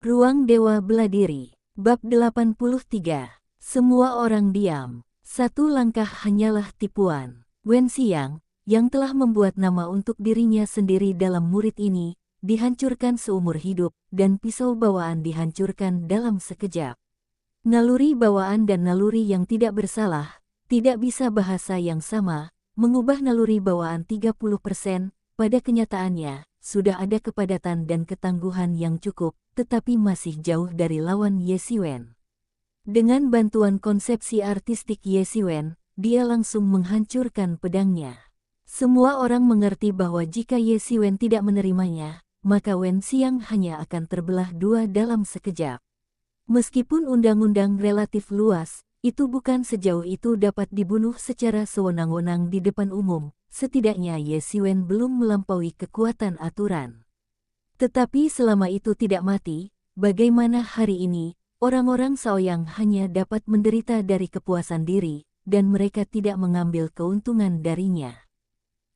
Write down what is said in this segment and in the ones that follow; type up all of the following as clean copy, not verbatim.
Ruang Dewa Beladiri. Bab 83. Semua orang diam. Satu langkah hanyalah tipuan. Wen Xiang, yang telah membuat nama untuk dirinya sendiri dalam murid ini, dihancurkan seumur hidup, dan pisau bawaan dihancurkan dalam sekejap. Naluri bawaan dan naluri yang tidak bersalah, tidak bisa bahasa yang sama, mengubah naluri bawaan 30%, pada kenyataannya, sudah ada kepadatan dan ketangguhan yang cukup, tetapi masih jauh dari lawan Ye Xiwen. Dengan bantuan konsepsi artistik Ye Xiwen, dia langsung menghancurkan pedangnya. Semua orang mengerti bahwa jika Ye Xiwen tidak menerimanya, maka Wen Xiang hanya akan terbelah dua dalam sekejap. Meskipun undang-undang relatif luas, itu bukan sejauh itu dapat dibunuh secara sewenang-wenang di depan umum, setidaknya Ye Xiwen belum melampaui kekuatan aturan. Tetapi selama itu tidak mati, bagaimana hari ini, orang-orang Shaoyang hanya dapat menderita dari kepuasan diri, dan mereka tidak mengambil keuntungan darinya.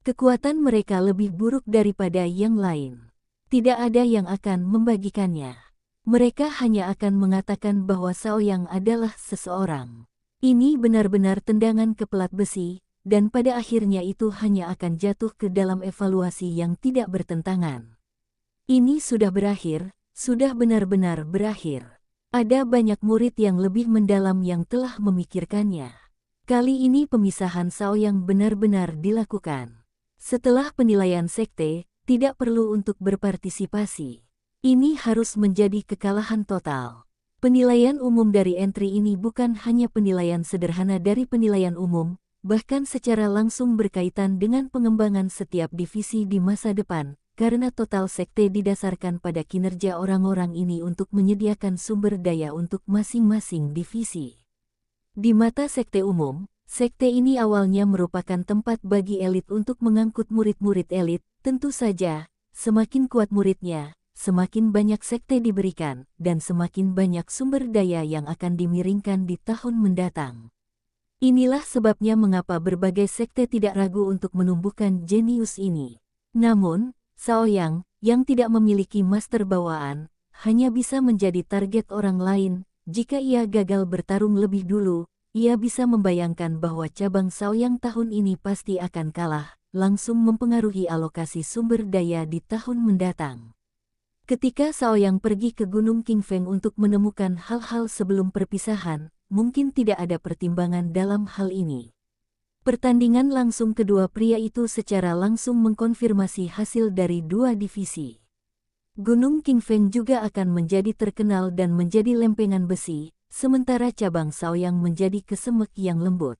Kekuatan mereka lebih buruk daripada yang lain. Tidak ada yang akan membagikannya. Mereka hanya akan mengatakan bahwa Shaoyang adalah seseorang. Ini benar-benar tendangan ke pelat besi, dan pada akhirnya itu hanya akan jatuh ke dalam evaluasi yang tidak bertentangan. Ini sudah berakhir, sudah benar-benar berakhir. Ada banyak murid yang lebih mendalam yang telah memikirkannya. Kali ini pemisahan Shaoyang benar-benar dilakukan. Setelah penilaian sekte, tidak perlu untuk berpartisipasi. Ini harus menjadi kekalahan total. Penilaian umum dari entry ini bukan hanya penilaian sederhana dari penilaian umum, bahkan secara langsung berkaitan dengan pengembangan setiap divisi di masa depan, karena total sekte didasarkan pada kinerja orang-orang ini untuk menyediakan sumber daya untuk masing-masing divisi. Di mata sekte umum, sekte ini awalnya merupakan tempat bagi elit untuk mengangkut murid-murid elit, tentu saja, semakin kuat muridnya, semakin banyak sekte diberikan, dan semakin banyak sumber daya yang akan dimiringkan di tahun mendatang. Inilah sebabnya mengapa berbagai sekte tidak ragu untuk menumbuhkan jenius ini. Namun, Shaoyang, yang tidak memiliki master bawaan, hanya bisa menjadi target orang lain. Jika ia gagal bertarung lebih dulu, ia bisa membayangkan bahwa cabang Shaoyang tahun ini pasti akan kalah, langsung mempengaruhi alokasi sumber daya di tahun mendatang. Ketika Shaoyang pergi ke Gunung Qingfeng untuk menemukan hal-hal sebelum perpisahan, mungkin tidak ada pertimbangan dalam hal ini. Pertandingan langsung kedua pria itu secara langsung mengkonfirmasi hasil dari dua divisi. Gunung Qingfeng juga akan menjadi terkenal dan menjadi lempengan besi, sementara cabang Shaoyang menjadi kesemek yang lembut.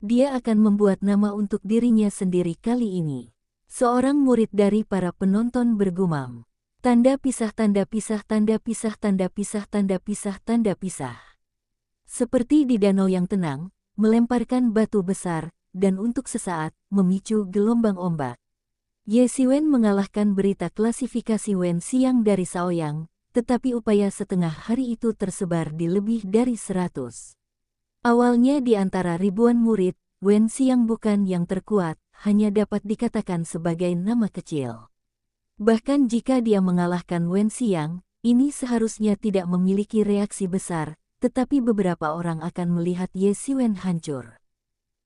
Dia akan membuat nama untuk dirinya sendiri kali ini. Seorang murid dari para penonton bergumam. Tanda pisah, tanda pisah, tanda pisah, tanda pisah, tanda pisah, tanda pisah. Seperti di danau yang tenang, melemparkan batu besar, dan untuk sesaat, memicu gelombang ombak. Ye Xiwen mengalahkan berita klasifikasi Wen Xiang dari Shaoyang, tetapi upaya setengah hari itu tersebar di lebih dari 100. Awalnya di antara ribuan murid, Wen Xiang bukan yang terkuat, hanya dapat dikatakan sebagai nama kecil. Bahkan jika dia mengalahkan Wen Xiang, ini seharusnya tidak memiliki reaksi besar, tetapi beberapa orang akan melihat Ye Xiwen hancur.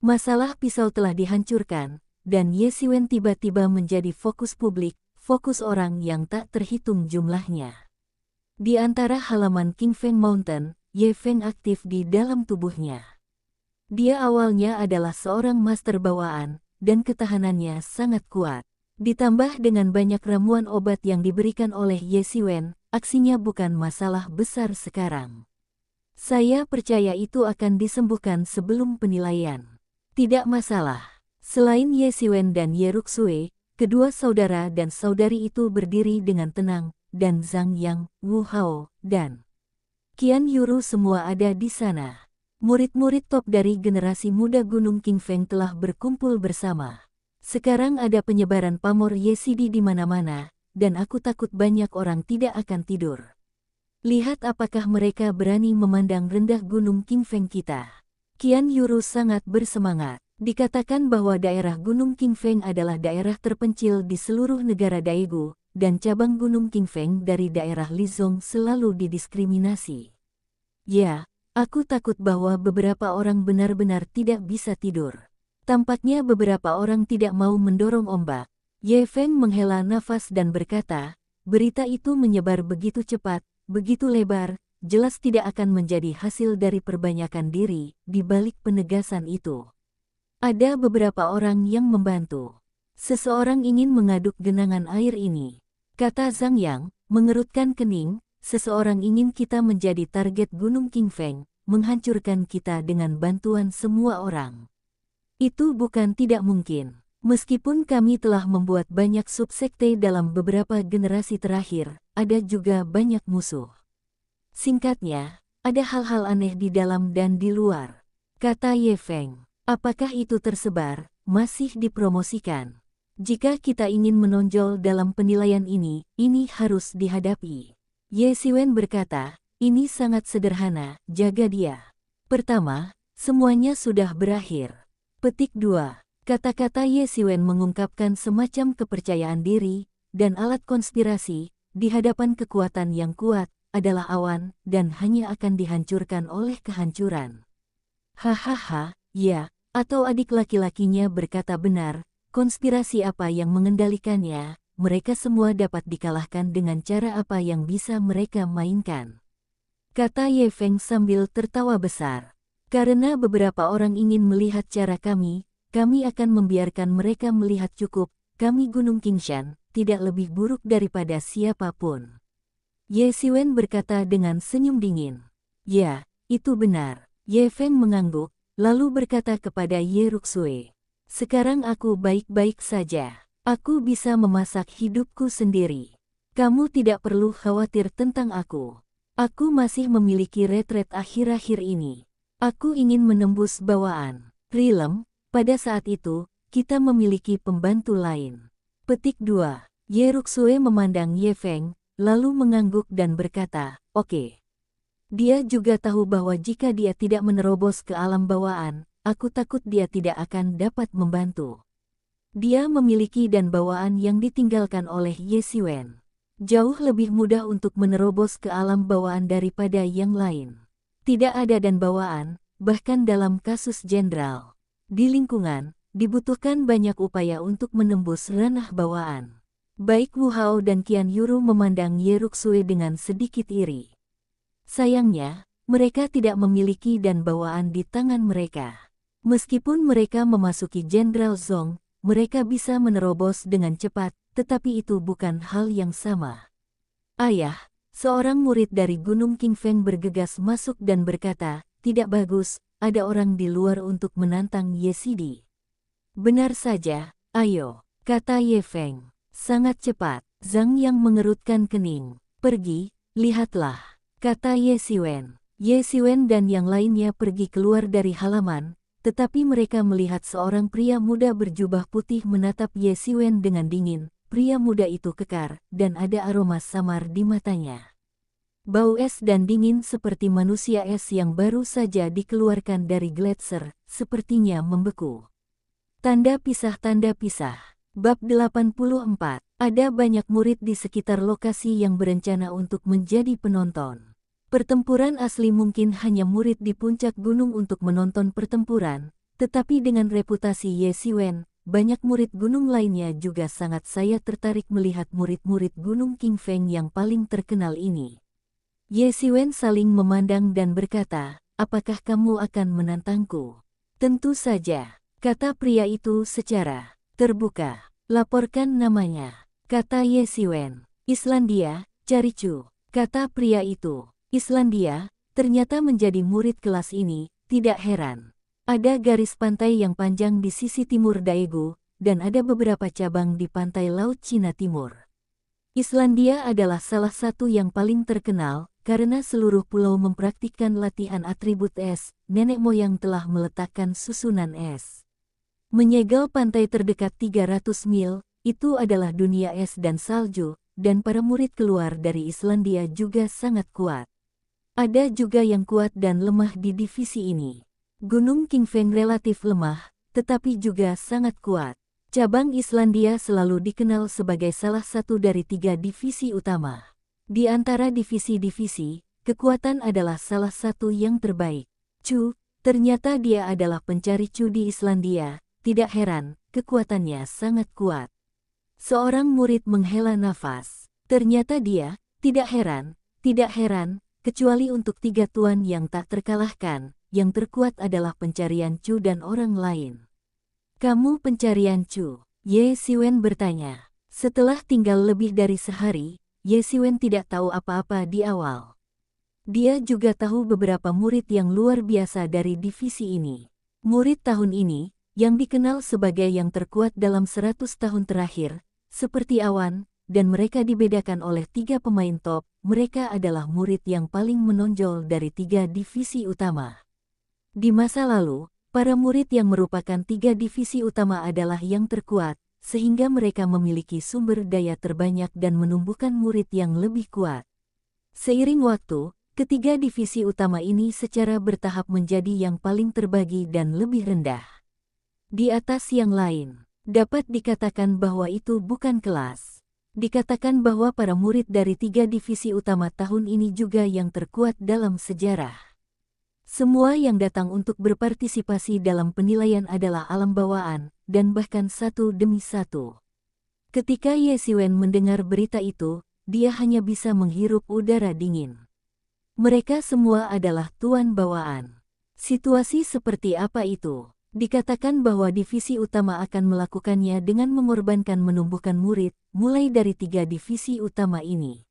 Masalah pisau telah dihancurkan, dan Ye Xiwen tiba-tiba menjadi fokus publik, fokus orang yang tak terhitung jumlahnya. Di antara halaman Qingfeng Mountain, Ye Feng aktif di dalam tubuhnya. Dia awalnya adalah seorang master bawaan, dan ketahanannya sangat kuat. Ditambah dengan banyak ramuan obat yang diberikan oleh Ye Xiwen, aksinya bukan masalah besar sekarang. Saya percaya itu akan disembuhkan sebelum penilaian. Tidak masalah. Selain Ye Xiwen dan Ye Ruxue, kedua saudara dan saudari itu berdiri dengan tenang, dan Zhang Yang, Wu Hao, dan Qian Yuru semua ada di sana. Murid-murid top dari generasi muda Gunung Qingfeng telah berkumpul bersama. Sekarang ada penyebaran pamor Yesidi di mana-mana, dan aku takut banyak orang tidak akan tidur. Lihat apakah mereka berani memandang rendah Gunung Qingfeng kita. Qian Yuru sangat bersemangat. Dikatakan bahwa daerah Gunung Qingfeng adalah daerah terpencil di seluruh negara Daegu, dan cabang Gunung Qingfeng dari daerah Lizong selalu didiskriminasi. Ya, aku takut bahwa beberapa orang benar-benar tidak bisa tidur. Tampaknya beberapa orang tidak mau mendorong ombak. Ye Feng menghela nafas dan berkata, berita itu menyebar begitu cepat, begitu lebar, jelas tidak akan menjadi hasil dari perbanyakan diri di balik penegasan itu. Ada beberapa orang yang membantu. Seseorang ingin mengaduk genangan air ini. Kata Zhang Yang, mengerutkan kening, seseorang ingin kita menjadi target Gunung Qingfeng, menghancurkan kita dengan bantuan semua orang. Itu bukan tidak mungkin. Meskipun kami telah membuat banyak subsekte dalam beberapa generasi terakhir, ada juga banyak musuh. Singkatnya, ada hal-hal aneh di dalam dan di luar. Kata Ye Feng, apakah itu tersebar, masih dipromosikan? Jika kita ingin menonjol dalam penilaian ini harus dihadapi. Ye Siwen berkata, ini sangat sederhana, jaga dia. Pertama, semuanya sudah berakhir. Petik 2. Kata-kata Ye Siwen mengungkapkan semacam kepercayaan diri, dan alat konspirasi, di hadapan kekuatan yang kuat, adalah awan, dan hanya akan dihancurkan oleh kehancuran. Hahaha, ya, atau adik laki-lakinya berkata benar, konspirasi apa yang mengendalikannya, mereka semua dapat dikalahkan dengan cara apa yang bisa mereka mainkan. Kata Ye Feng sambil tertawa besar. Karena beberapa orang ingin melihat cara kami akan membiarkan mereka melihat cukup, kami Gunung Qingshan, tidak lebih buruk daripada siapapun. Ye Siwen berkata dengan senyum dingin. Ya, itu benar. Ye Feng mengangguk, lalu berkata kepada Ye Ruxue. Sekarang aku baik-baik saja. Aku bisa memasak hidupku sendiri. Kamu tidak perlu khawatir tentang aku. Aku masih memiliki retret akhir-akhir ini. Aku ingin menembus bawaan. Rilem, pada saat itu, kita memiliki pembantu lain. Petik 2. Ye Ruxue memandang Ye Feng, lalu mengangguk dan berkata, oke. Dia juga tahu bahwa jika dia tidak menerobos ke alam bawaan, aku takut dia tidak akan dapat membantu. Dia memiliki dan bawaan yang ditinggalkan oleh Ye Siwen. Jauh lebih mudah untuk menerobos ke alam bawaan daripada yang lain. Tidak ada dan bawaan, bahkan dalam kasus jenderal. Di lingkungan, dibutuhkan banyak upaya untuk menembus ranah bawaan. Baik Wu Hao dan Qian Yuru memandang Ye Ruxue dengan sedikit iri. Sayangnya, mereka tidak memiliki dan bawaan di tangan mereka. Meskipun mereka memasuki Jenderal Zhong, mereka bisa menerobos dengan cepat, tetapi itu bukan hal yang sama. Ayah, seorang murid dari Gunung Qingfeng bergegas masuk dan berkata, tidak bagus, ada orang di luar untuk menantang Ye Sidi. Benar saja, ayo, kata Ye Feng. Sangat cepat, Zhang Yang mengerutkan kening. Pergi, lihatlah, kata Ye Siwen. Ye Siwen dan yang lainnya pergi keluar dari halaman, tetapi mereka melihat seorang pria muda berjubah putih menatap Ye Siwen dengan dingin. Pria muda itu kekar, dan ada aroma samar di matanya. Bau es dan dingin seperti manusia es yang baru saja dikeluarkan dari gletser, sepertinya membeku. Tanda pisah. Bab 84. Ada banyak murid di sekitar lokasi yang berencana untuk menjadi penonton. Pertempuran asli mungkin hanya murid di puncak gunung untuk menonton pertempuran, tetapi dengan reputasi Ye Siwen, banyak murid gunung lainnya juga sangat saya tertarik melihat murid-murid Gunung Qingfeng yang paling terkenal ini. Ye Siwen saling memandang dan berkata, apakah kamu akan menantangku? Tentu saja, kata pria itu secara terbuka. Laporkan namanya, kata Ye Siwen. Islandia, Caricu, kata pria itu. Islandia, ternyata menjadi murid kelas ini, tidak heran. Ada garis pantai yang panjang di sisi timur Daegu, dan ada beberapa cabang di pantai Laut Cina Timur. Islandia adalah salah satu yang paling terkenal, karena seluruh pulau mempraktikkan latihan atribut es, nenek moyang telah meletakkan susunan es. Menyegel pantai terdekat 300 mil, itu adalah dunia es dan salju, dan para murid keluar dari Islandia juga sangat kuat. Ada juga yang kuat dan lemah di divisi ini. Gunung Qingfeng relatif lemah, tetapi juga sangat kuat. Cabang Islandia selalu dikenal sebagai salah satu dari 3 divisi utama. Di antara divisi-divisi, kekuatan adalah salah satu yang terbaik. Cu, ternyata dia adalah pencari cu di Islandia, tidak heran, kekuatannya sangat kuat. Seorang murid menghela nafas. Ternyata dia, tidak heran, kecuali untuk 3 tuan yang tak terkalahkan, yang terkuat adalah pencarian cu dan orang lain. Kamu pencarian cu? Ye Siwen bertanya. Setelah tinggal lebih dari sehari, Ye Siwen tidak tahu apa-apa di awal. Dia juga tahu beberapa murid yang luar biasa dari divisi ini. Murid tahun ini, yang dikenal sebagai yang terkuat dalam 100 tahun terakhir, seperti awan, dan mereka dibedakan oleh 3 pemain top, mereka adalah murid yang paling menonjol dari 3 divisi utama. Di masa lalu, para murid yang merupakan 3 divisi utama adalah yang terkuat, sehingga mereka memiliki sumber daya terbanyak dan menumbuhkan murid yang lebih kuat. Seiring waktu, ketiga divisi utama ini secara bertahap menjadi yang paling terbagi dan lebih rendah. Di atas yang lain, dapat dikatakan bahwa itu bukan kelas. Dikatakan bahwa para murid dari 3 divisi utama tahun ini juga yang terkuat dalam sejarah. Semua yang datang untuk berpartisipasi dalam penilaian adalah alam bawaan, dan bahkan satu demi satu. Ketika Ye Siwen mendengar berita itu, dia hanya bisa menghirup udara dingin. Mereka semua adalah tuan bawaan. Situasi seperti apa itu? Dikatakan bahwa divisi utama akan melakukannya dengan mengorbankan menumbuhkan murid, mulai dari 3 divisi utama ini.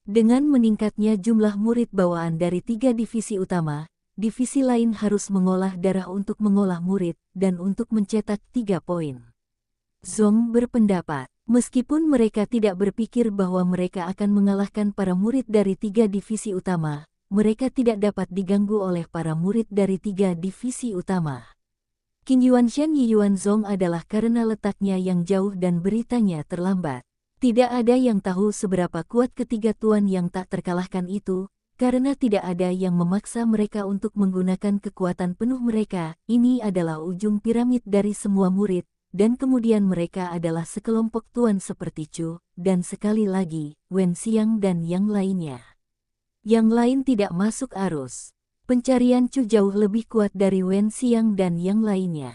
Dengan meningkatnya jumlah murid bawaan dari 3 divisi utama, divisi lain harus mengolah darah untuk mengolah murid, dan untuk mencetak 3 poin. Zong berpendapat, meskipun mereka tidak berpikir bahwa mereka akan mengalahkan para murid dari 3 divisi utama, mereka tidak dapat diganggu oleh para murid dari 3 divisi utama. Qin Yuanshan Yiyuan Zong adalah karena letaknya yang jauh dan beritanya terlambat. Tidak ada yang tahu seberapa kuat ketiga tuan yang tak terkalahkan itu, karena tidak ada yang memaksa mereka untuk menggunakan kekuatan penuh mereka. Ini adalah ujung piramid dari semua murid, dan kemudian mereka adalah sekelompok tuan seperti Chu, dan sekali lagi, Wen Xiang dan yang lainnya. Yang lain tidak masuk arus. Pencarian Chu jauh lebih kuat dari Wen Xiang dan yang lainnya.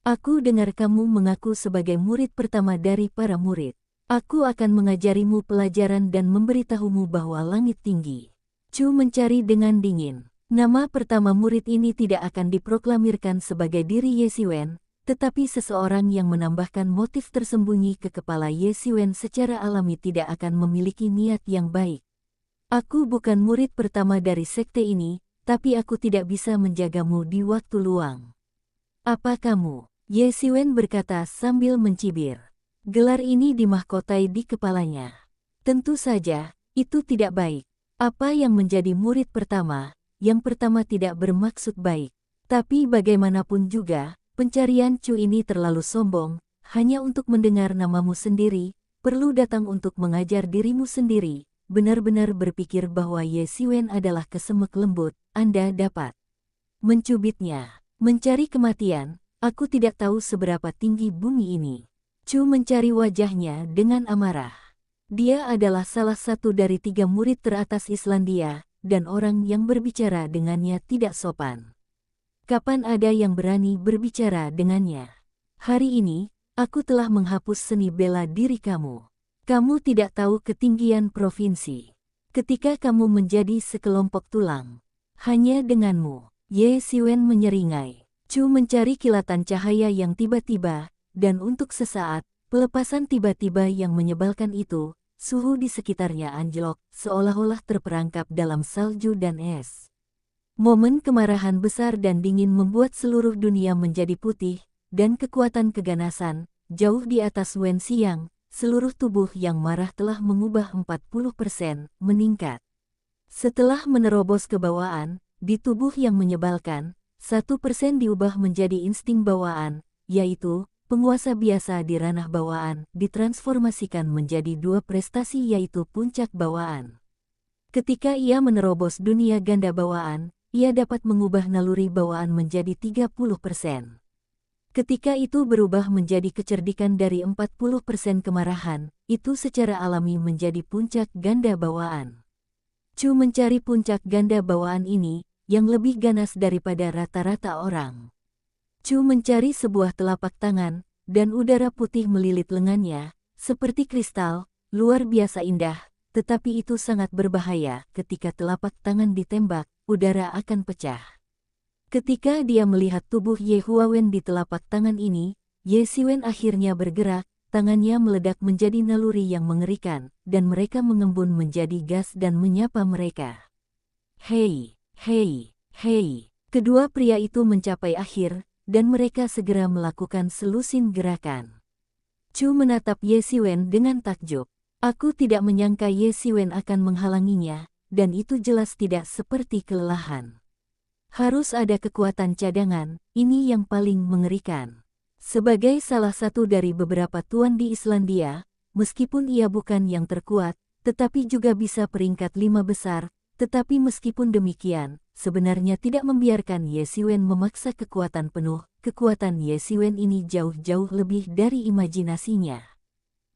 Aku dengar kamu mengaku sebagai murid pertama dari para murid. Aku akan mengajarimu pelajaran dan memberitahumu bahwa langit tinggi. Chu mencari dengan dingin. Nama pertama murid ini tidak akan diproklamirkan sebagai diri Ye Siwen, tetapi seseorang yang menambahkan motif tersembunyi ke kepala Ye Siwen secara alami tidak akan memiliki niat yang baik. Aku bukan murid pertama dari sekte ini, tapi aku tidak bisa menjagamu di waktu luang. Apa kamu? Ye Siwen berkata sambil mencibir. Gelar ini dimahkotai di kepalanya. Tentu saja, itu tidak baik. Apa yang menjadi murid pertama, yang pertama tidak bermaksud baik. Tapi bagaimanapun juga, pencarian Chu ini terlalu sombong, hanya untuk mendengar namamu sendiri, perlu datang untuk mengajar dirimu sendiri, benar-benar berpikir bahwa Ye Siwen adalah kesemek lembut, Anda dapat mencubitnya. Mencari kematian, aku tidak tahu seberapa tinggi bumi ini. Chu mencari wajahnya dengan amarah. Dia adalah salah satu dari 3 murid teratas Islandia, dan orang yang berbicara dengannya tidak sopan. Kapan ada yang berani berbicara dengannya? Hari ini, aku telah menghapus seni bela diri kamu. Kamu tidak tahu ketinggian provinsi. Ketika kamu menjadi sekelompok tulang, hanya denganmu. Ye Siwen menyeringai. Chu mencari kilatan cahaya yang tiba-tiba, dan untuk sesaat, pelepasan tiba-tiba yang menyebalkan itu, suhu di sekitarnya anjlok, seolah-olah terperangkap dalam salju dan es. Momen kemarahan besar dan dingin membuat seluruh dunia menjadi putih, dan kekuatan keganasan, jauh di atas Wen Xiang, seluruh tubuh yang marah telah mengubah 40%, meningkat. Setelah menerobos ke bawaan, di tubuh yang menyebalkan, 1% diubah menjadi insting bawaan, yaitu penguasa biasa di ranah bawaan, ditransformasikan menjadi 2 prestasi yaitu puncak bawaan. Ketika ia menerobos dunia ganda bawaan, ia dapat mengubah naluri bawaan menjadi 30%. Ketika itu berubah menjadi kecerdikan dari 40% kemarahan, itu secara alami menjadi puncak ganda bawaan. Chu mencari puncak ganda bawaan ini, yang lebih ganas daripada rata-rata orang. Chu mencari sebuah telapak tangan, dan udara putih melilit lengannya, seperti kristal, luar biasa indah, tetapi itu sangat berbahaya. Ketika telapak tangan ditembak, udara akan pecah. Ketika dia melihat tubuh Ye Huawen di telapak tangan ini, Ye Siwen akhirnya bergerak, tangannya meledak menjadi naluri yang mengerikan, dan mereka mengembun menjadi gas dan menyapa mereka. Hei, hei, hei. Kedua pria itu mencapai akhir, dan mereka segera melakukan selusin gerakan. Chu menatap Ye Siwen dengan takjub. Aku tidak menyangka Ye Siwen akan menghalanginya, dan itu jelas tidak seperti kelelahan. Harus ada kekuatan cadangan, ini yang paling mengerikan. Sebagai salah satu dari beberapa tuan di Islandia, meskipun ia bukan yang terkuat, tetapi juga bisa peringkat 5 besar, tetapi meskipun demikian, sebenarnya tidak membiarkan Ye Siwen memaksa kekuatan penuh. Kekuatan Ye Siwen ini jauh-jauh lebih dari imajinasinya.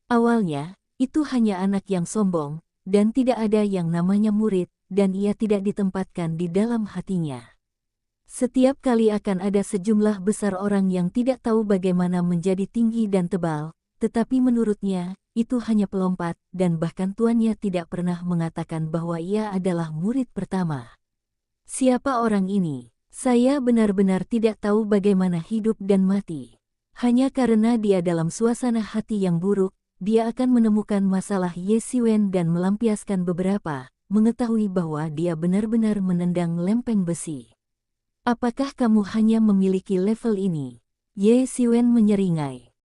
Awalnya, itu hanya anak yang sombong, dan tidak ada yang namanya murid, dan ia tidak ditempatkan di dalam hatinya. Setiap kali akan ada sejumlah besar orang yang tidak tahu bagaimana menjadi tinggi dan tebal, tetapi menurutnya, itu hanya pelompat, dan bahkan tuannya tidak pernah mengatakan bahwa ia adalah murid pertama. Siapa orang ini? Saya benar-benar tidak tahu bagaimana hidup dan mati. Hanya karena dia dalam suasana hati yang buruk, dia akan menemukan masalah Ye Siwen dan melampiaskan beberapa, mengetahui bahwa dia benar-benar menendang lempeng besi. Apakah kamu hanya memiliki level ini? Ye Siwen menyeringai.